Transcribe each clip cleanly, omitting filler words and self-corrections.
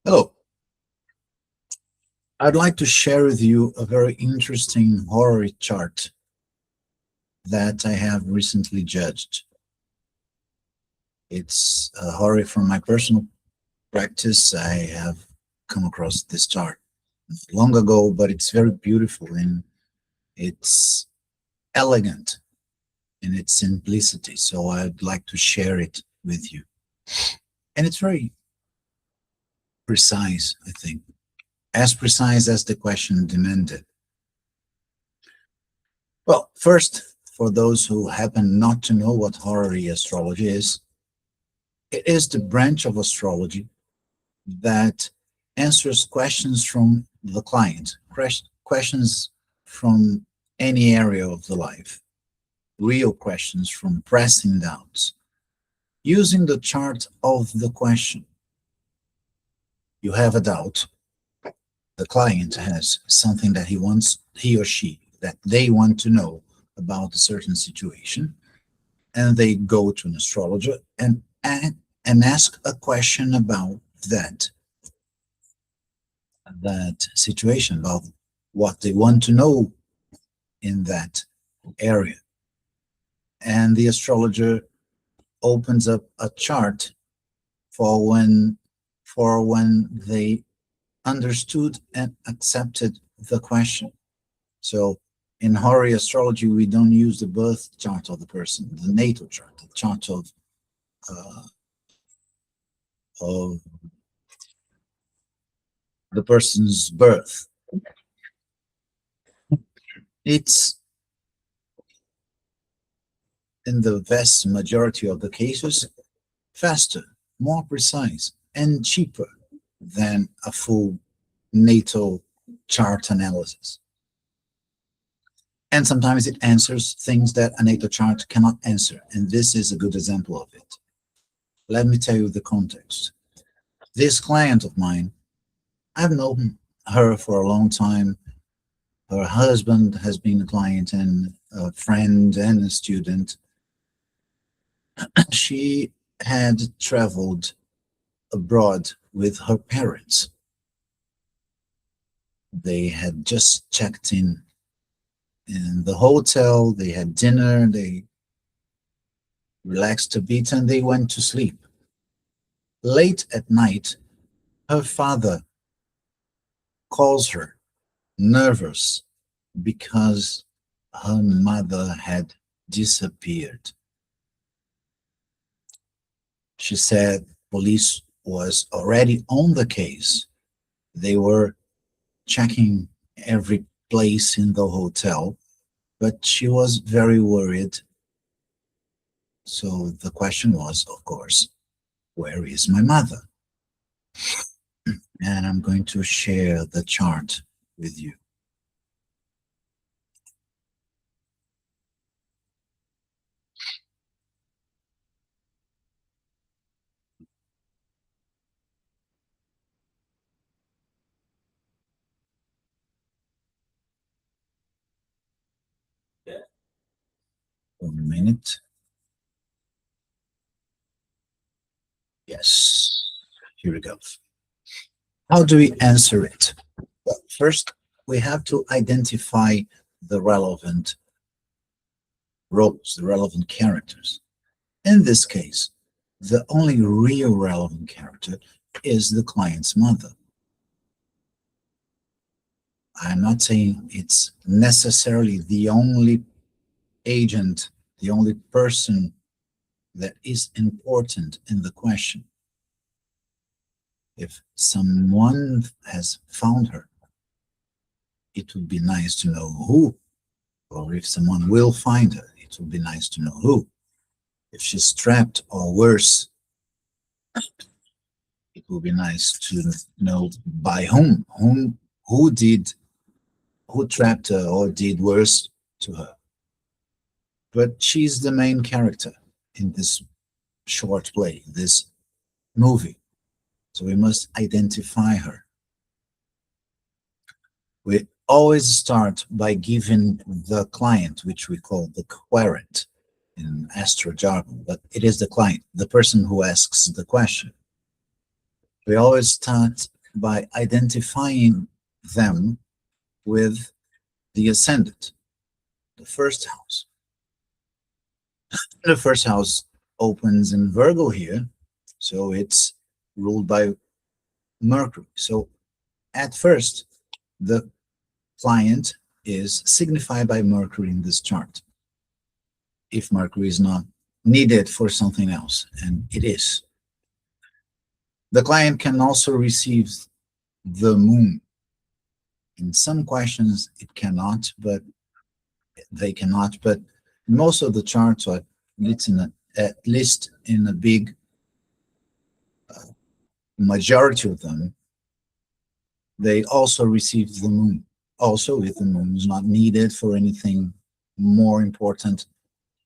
Hello. I'd like to share with you a very interesting horary chart that I have recently judged. It's a horary from my personal practice. I have come across this chart long ago, but it's very beautiful and it's elegant in its simplicity. So I'd like to share it with you. And it's very precise, I think, as precise as the question demanded. Well, first, for those who happen not to know what horary astrology is, it is the branch of astrology that answers questions from the client, questions from any area of the life, real questions from pressing doubts, using the chart of the question. You have a doubt, the client has something that he or she, that they want to know about a certain situation, and they go to an astrologer and ask a question about that situation, about what they want to know in that area. And the astrologer opens up a chart for when they understood and accepted the question. So in horary astrology, we don't use the birth chart of the person, the natal chart, the chart of the person's birth. It's, in the vast majority of the cases, faster, more precise, and cheaper than a full natal chart analysis. And sometimes it answers things that a natal chart cannot answer, and this is a good example of it. Let me tell you the context. This client of mine, I've known her for a long time. Her husband has been a client and a friend and a student. She had traveled abroad with her parents. They had just checked in the hotel, they had dinner, they relaxed a bit, and they went to sleep. Late at night, her father calls her, nervous, because her mother had disappeared. She said police was already on the case. They were checking every place in the hotel, but she was very worried. So the question was, of course, where is my mother? And I'm going to share the chart with you. One minute. Yes, here we go. How do we answer it? Well, first, we have to identify the relevant roles, the relevant characters. In this case, the only real relevant character is the client's mother. I'm not saying it's necessarily the only agent, the only person that is important in the question. If someone has found her, it would be nice to know who. Or if someone will find her, it would be nice to know who. If she's trapped or worse, it would be nice to know by whom, who trapped her or did worse to her. But she's the main character in this short play, this movie. So we must identify her. We always start by giving the client, which we call the querent in astro jargon, but it is the client, the person who asks the question. We always start by identifying them with the ascendant, the first house. The first house opens in Virgo here, so it's ruled by Mercury. So at first, the client is signified by Mercury in this chart. If Mercury is not needed for something else, and it is. The client can also receive the moon. In some questions, it cannot, but they cannot. But most of the charts, or at least in a big majority of them, they also receive the moon. Also, if the moon is not needed for anything more important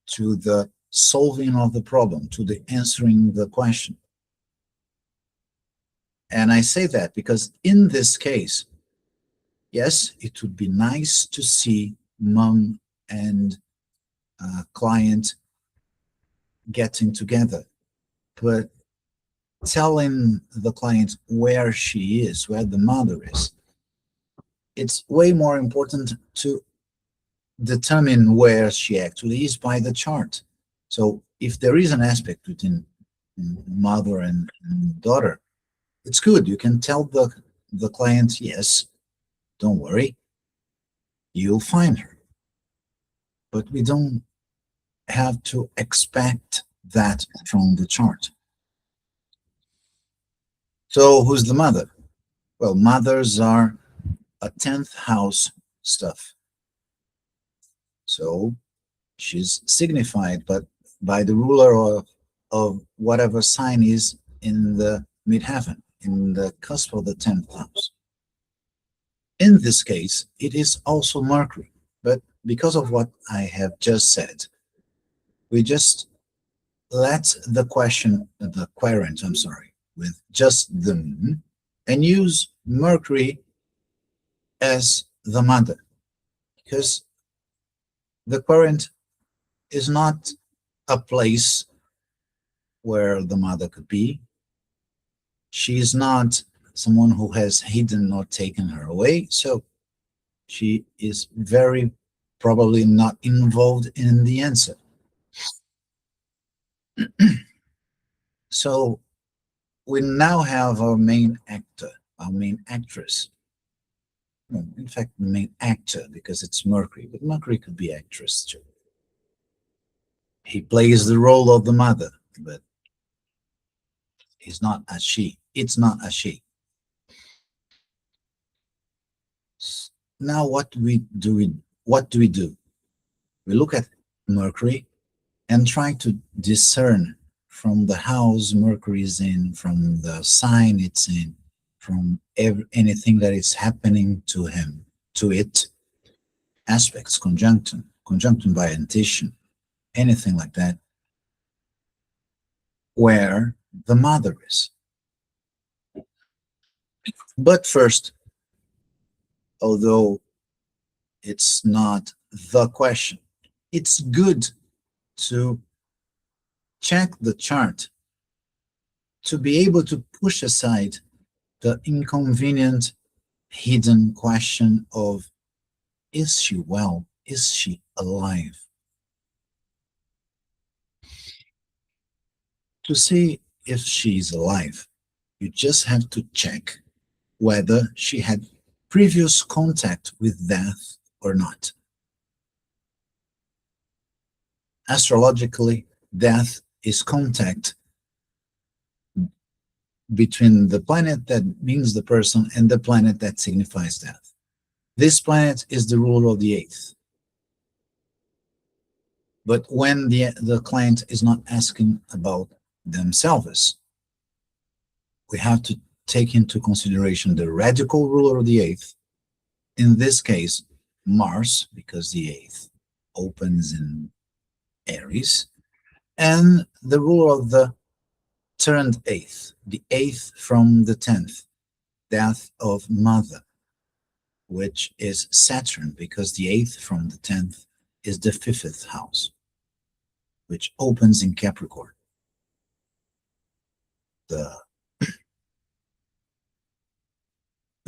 to the solving of the problem, to the answering the question. And I say that because in this case, yes, it would be nice to see mom and client getting together, but telling the client where she is, where the mother is, it's way more important to determine where she actually is by the chart. So if there is an aspect between mother and daughter, it's good. You can tell the client, yes, don't worry, you'll find her. But we don't have to expect that from the chart. So who's the mother? Well, mothers are a 10th house stuff. So she's signified but by the ruler of whatever sign is in the midheaven, in the cusp of the 10th house. In this case, it is also Mercury, but because of what I have just said, we just let the querent, I'm sorry, with just the moon, and use Mercury as the mother, because the querent is not a place where the mother could be. She is not someone who has hidden or taken her away, so she is very probably not involved in the answer. So we now have our main actor, our main actress. Well, in fact, the main actor, because it's Mercury, but Mercury could be actress too. He plays the role of the mother, but he's not a she. It's not a she. Now, what do we do? What do we do? We look at Mercury and try to discern from the house Mercury is in, from the sign it's in, from anything that is happening to him, to it, aspects, conjunction by antition, anything like that, where the mother is. But first, although it's not the question, it's good to check the chart to be able to push aside the inconvenient hidden question of, is she well? Is she alive? To see if she's alive, you just have to check whether she had previous contact with death or not. Astrologically, death is contact between the planet that means the person and the planet that signifies death. This planet is the ruler of the eighth. But when the client is not asking about themselves, we have to take into consideration the radical ruler of the eighth, in this case, Mars, because the eighth opens in Aries, and the ruler of the turned eighth, the eighth from the 10th, death of mother, which is Saturn, because the eighth from the 10th is the 5th house, which opens in Capricorn. The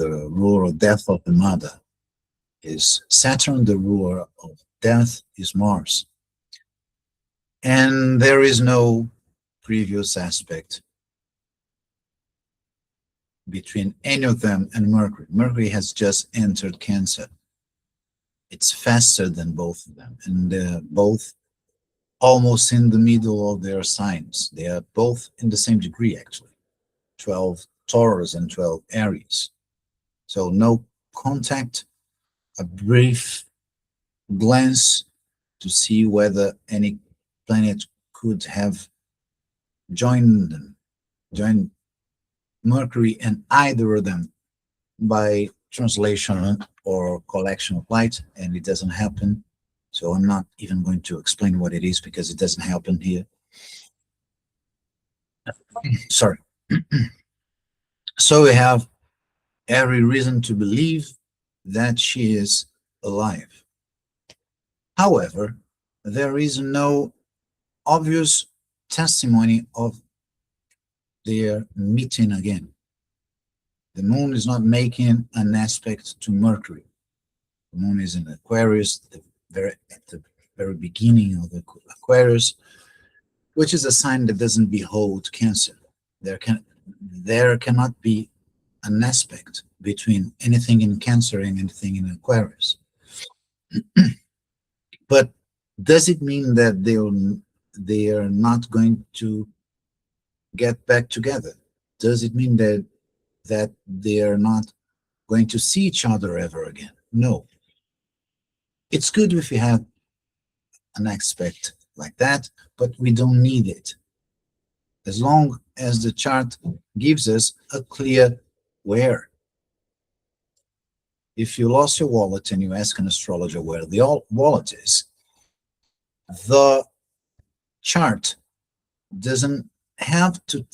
the ruler of death of the mother is Saturn, the ruler of death is Mars. And there is no previous aspect between any of them and Mercury. Mercury has just entered Cancer. It's faster than both of them, and they're both almost in the middle of their signs. They are both in the same degree, actually. 12 Taurus and 12 Aries. So no contact, a brief glance to see whether any planet could have joined them, joined Mercury and either of them by translation or collection of light, and it doesn't happen. So I'm not even going to explain what it is because it doesn't happen here. Sorry. So we have every reason to believe that she is alive. However, there is no obvious testimony of their meeting again. The moon is not making an aspect to Mercury. The moon is in Aquarius, at the very beginning of the Aquarius, which is a sign that doesn't behold Cancer. There cannot be an aspect between anything in Cancer and anything in Aquarius. But does it mean that they are not going to get back together? Does it mean that they are not going to see each other ever again? No. It's good if you have an aspect like that, but we don't need it. As long as the chart gives us a clear where. If you lost your wallet and you ask an astrologer where the wallet is, the chart doesn't have to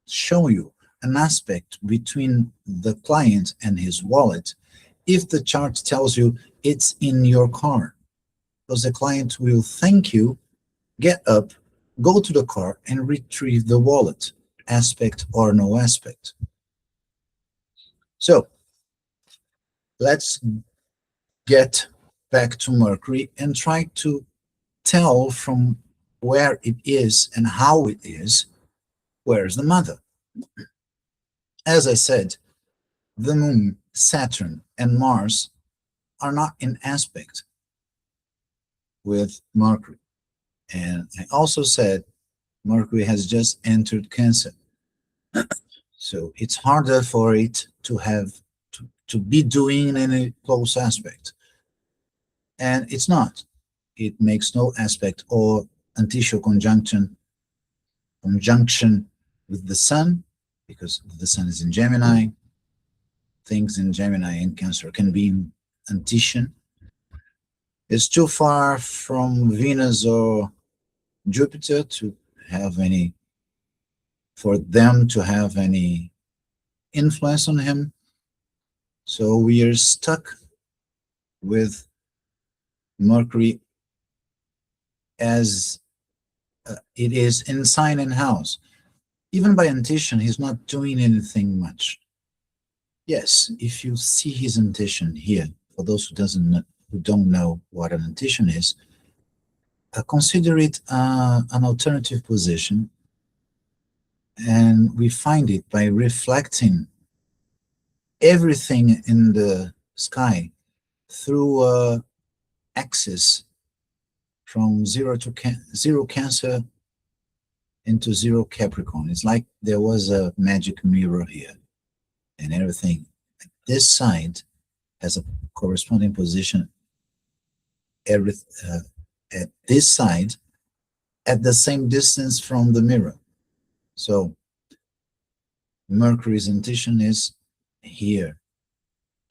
show you an aspect between the client and his wallet if the chart tells you it's in your car. Because the client will thank you, get up, go to the car, and retrieve the wallet, aspect or no aspect. So let's get back to Mercury and try to tell from where it is and how it is, where's the mother? As I said, the moon, Saturn, and Mars are not in aspect with Mercury. And I also said Mercury has just entered Cancer. So it's harder for it to have to be doing any close aspect. And it's not. It makes no aspect or anticial conjunction with the Sun, because the Sun is in Gemini. Things in Gemini and Cancer can be in antician. It's too far from Venus or Jupiter to have any, for them to have any influence on him. So we are stuck with Mercury as it is in sign and house. Even by antician, he's not doing anything much. Yes, if you see his antician here, for those who don't know what an antician is, consider it an alternative position, and we find it by reflecting everything in the sky through a axis from zero Cancer into 0 Capricorn. It's like there was a magic mirror here, and everything. This side has a corresponding position at this side at the same distance from the mirror. So Mercury's intention is here,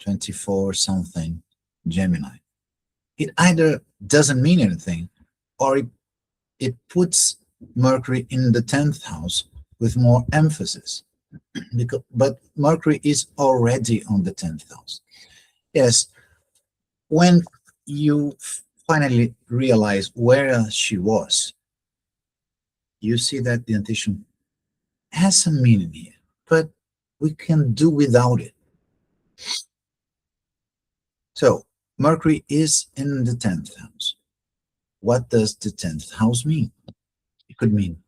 24 something Gemini. It either doesn't mean anything, or it puts Mercury in the 10th house with more emphasis. But Mercury is already on the 10th house. Yes, when you finally realize where she was, you see that the intention has some meaning here, but we can do without it. So Mercury is in the 10th house. What does the 10th house mean? It could mean,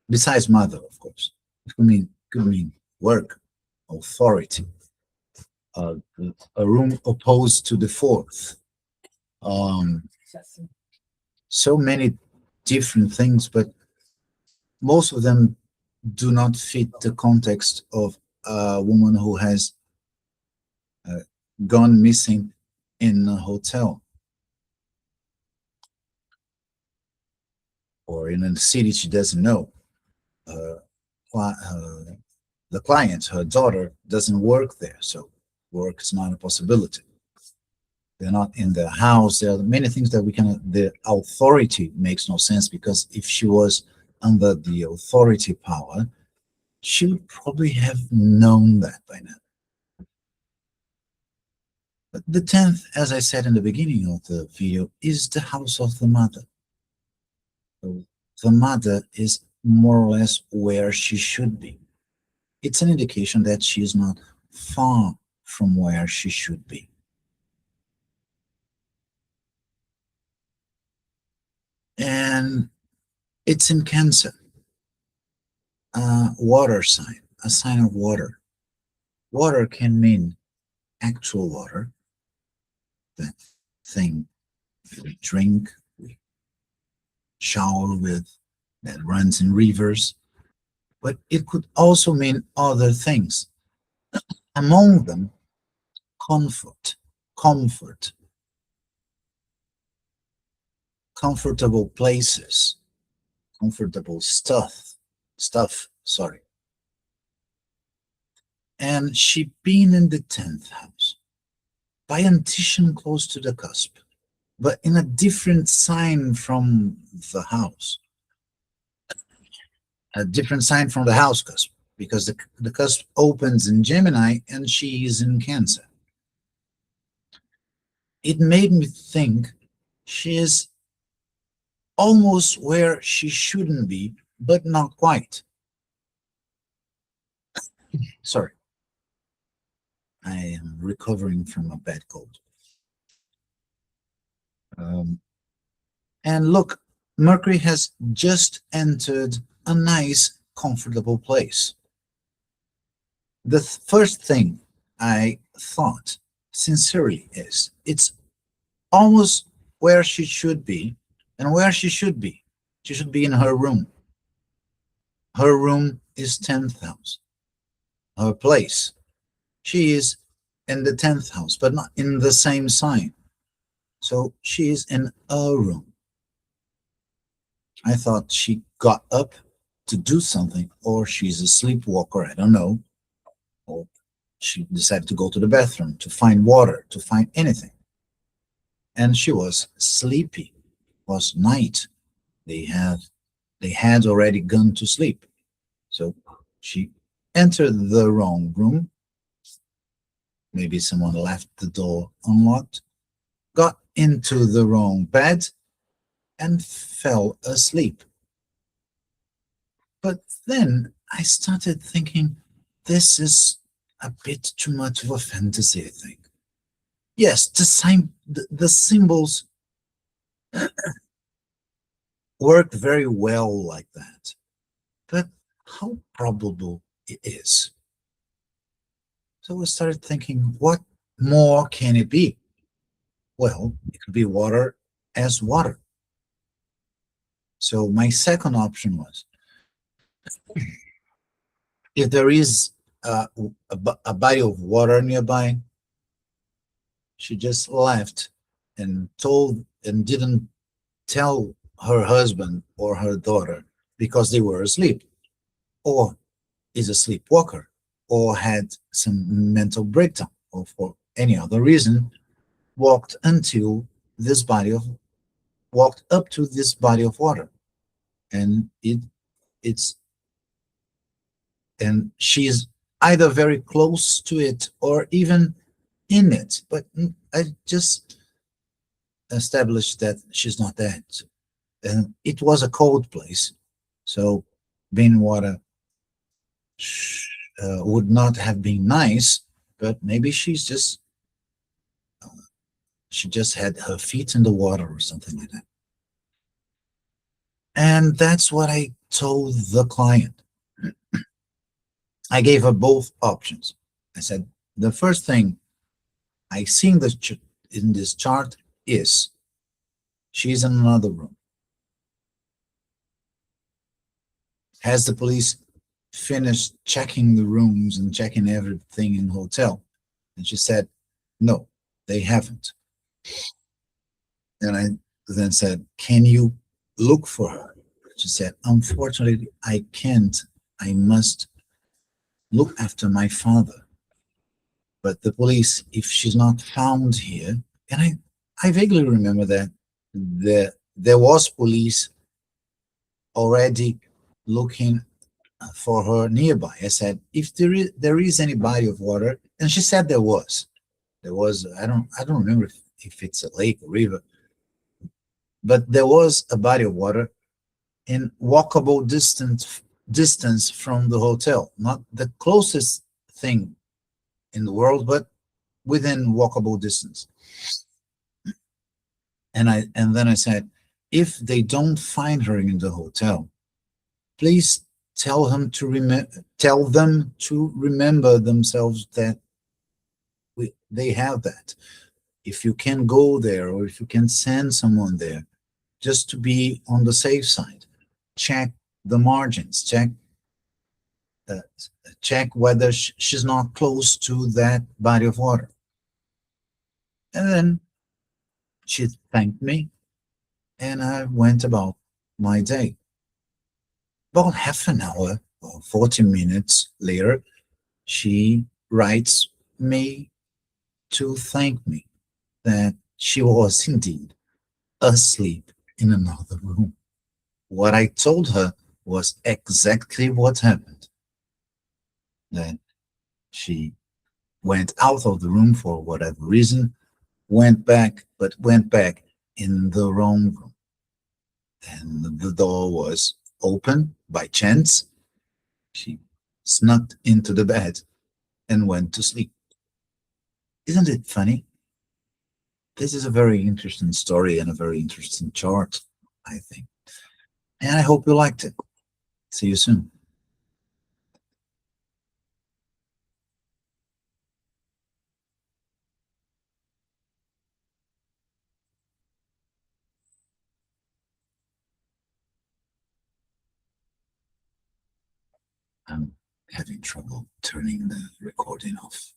besides mother, of course, it could mean work, authority, uh, a room opposed to the fourth. Um, so many different things, but most of them do not fit the context of a woman who has uh, gone missing in a hotel or in a city she doesn't know. Uh, the client, her daughter, doesn't work there, so work is not a possibility. They're not in the house. There are many things that we can. The authority makes no sense because if she was under the authority power, she would probably have known that by now. But the 10th, as I said in the beginning of the video, is the house of the mother. So the mother is more or less where she should be. It's an indication that she is not far from where she should be. And it's in Cancer, water sign, a sign of water. Water can mean actual water, that thing we drink, we shower with, that runs in rivers, but it could also mean other things. Among them, comfort, comfort, comfortable places, comfortable stuff, sorry. And she being in the 10th house, by antition close to the cusp, but in a different sign from the house, a different sign from the house cusp, because the cusp opens in Gemini and she is in Cancer. It made me think she is almost where she shouldn't be, but not quite. Sorry. I am recovering from a bad cold. And look, Mercury has just entered a nice, comfortable place. The first thing I thought sincerely is it's almost where she should be, and where she should be. She should be in her room. Her room is 10th house. Her place. She is in the 10th house, but not in the same sign. So she is in a room. I thought she got up to do something, or she's a sleepwalker, I don't know. Or she decided to go to the bathroom, to find water, to find anything. And she was sleepy. It was night. They had already gone to sleep. So she entered the wrong room. Maybe someone left the door unlocked, got into the wrong bed, and fell asleep. But then I started thinking, this is a bit too much of a fantasy, I think. Yes, the symbols work very well like that. But how probable it is? So I started thinking, what more can it be? Well, it could be water as water. So my second option was, if there is a body of water nearby, she just left and didn't tell her husband or her daughter because they were asleep, or is a sleepwalker, or had some mental breakdown, or for any other reason walked up to this body of water, and it's and she's either very close to it or even in it, but I just established that she's not dead. And it was a cold place, so being water would not have been nice, but maybe she just had her feet in the water or something like that. And that's what I told the client. I gave her both options. I said, the first thing I see in this chart is she's in another room. Has the police finished checking the rooms and checking everything in the hotel? And she said, no, they haven't. And I then said, can you look for her? She said, unfortunately, I can't. I must look after my father. But the police, if she's not found here, and I vaguely remember that there was police already looking for her nearby. I said, if there is any body of water, and she said there was. There was, I don't remember if it's a lake or river, but there was a body of water in walkable distance from the hotel. Not the closest thing in the world, but within walkable distance. And then I said, if they don't find her in the hotel, please tell them to remember themselves that they have that. If you can go there, or if you can send someone there, just to be on the safe side, check the margins, uh, check whether she's not close to that body of water. And then she thanked me, and I went about my day. About half an hour or 40 minutes later, she writes me to thank me that she was indeed asleep in another room. What I told her was exactly what happened. That she went out of the room for whatever reason, but went back in the wrong room. And the door was open by chance. She snuck into the bed and went to sleep. Isn't it funny? This is a very interesting story and a very interesting chart, I think. And I hope you liked it. See you soon. I'm having trouble turning the recording off.